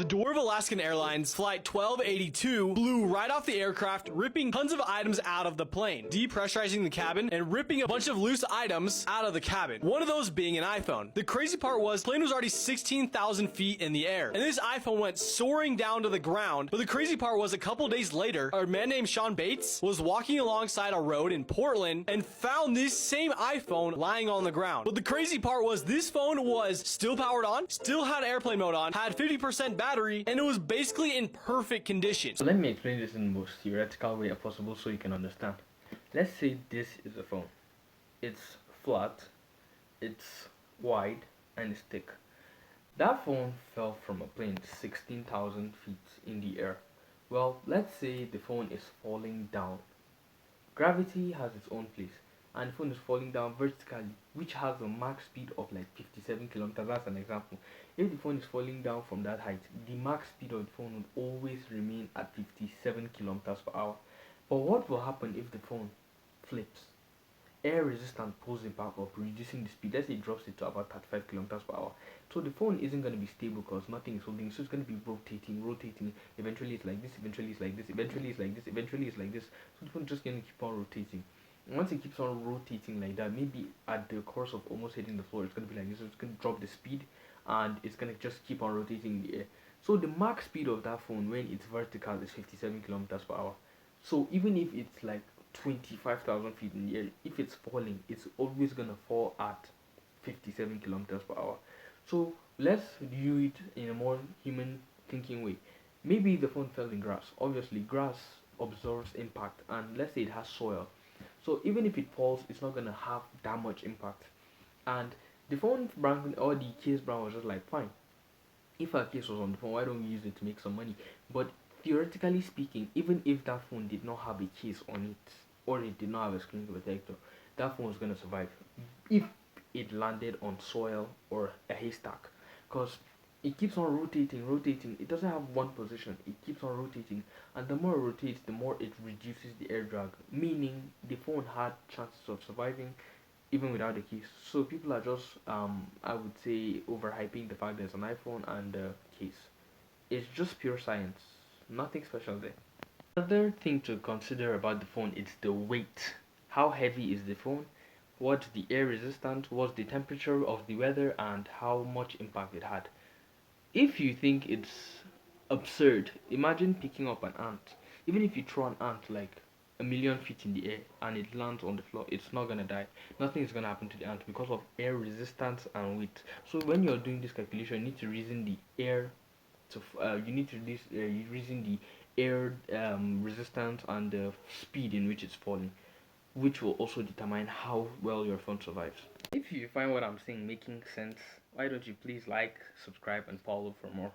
The door of Alaskan Airlines Flight 1282 blew right off the aircraft, ripping tons of items out of the plane, depressurizing the cabin, and ripping a bunch of loose items out of the cabin. One of those being an iPhone. The crazy part was, the plane was already 16,000 feet in the air, and this iPhone went soaring down to the ground. But the crazy part was, a couple days later, a man named Sean Bates was walking alongside a road in Portland and found this same iPhone lying on the ground. But the crazy part was, this phone was still powered on, still had airplane mode on, had 50% battery, and it was basically in perfect condition. So let me explain this in the most theoretical way possible so you can understand. Let's say this is a phone. It's flat, it's wide, and it's thick. That phone fell from a plane 16,000 feet in the air. Well, let's say the phone is falling down. Gravity has its own place, and the phone is falling down vertically, which has a max speed of like 57 kilometers. That's an example. If the phone is falling down from that height, the max speed of the phone would always remain at 57 kilometers per hour. But what will happen if the phone flips? Air resistance pulls it back up, reducing the speed. Let's say it drops it to about 35 kilometers per hour. So the phone isn't going to be stable because nothing is holding. So it's going to be rotating. Eventually it's like this, eventually it's like this, eventually it's like this, eventually it's like this. So the phone is just going to keep on rotating. And once it keeps on rotating like that, maybe at the course of almost hitting the floor, it's going to be like this. So it's going to drop the speed and it's going to just keep on rotating in the air. So the max speed of that phone when it's vertical is 57 kilometers per hour. So even if it's like 25,000 feet in the air, if it's falling, it's always gonna fall at 57 kilometers per hour. So let's view it in a more human thinking way. Maybe the phone fell in grass. Obviously grass absorbs impact, and let's say it has soil, so even if it falls, it's not gonna have that much impact. And the phone brand or the case brand was just like, fine, if our case was on the phone, why don't we use it to make some money? But theoretically speaking, even if that phone did not have a case on it, or it did not have a screen protector, that phone was going to survive if it landed on soil or a haystack, because it keeps on rotating. It doesn't have one position, it keeps on rotating, and the more it rotates, the more it reduces the air drag, meaning the phone had chances of surviving even without the case. So people are just I would say overhyping the fact there's an iPhone and a case. It's just pure science, nothing special there. Another thing to consider about the phone is the weight. How heavy is the phone? What's the air resistance? What's the temperature of the weather? And how much impact it had? If you think it's absurd, imagine picking up an ant. Even if you throw an ant like a million feet in the air and it lands on the floor, it's not gonna die. Nothing is gonna happen to the ant because of air resistance and weight. So when you're doing this calculation, you need to reason the air to you need to reason the air resistance and the speed in which it's falling, which will also determine how well your phone survives. If you find what I'm saying making sense, why don't you please like, subscribe, and follow for more.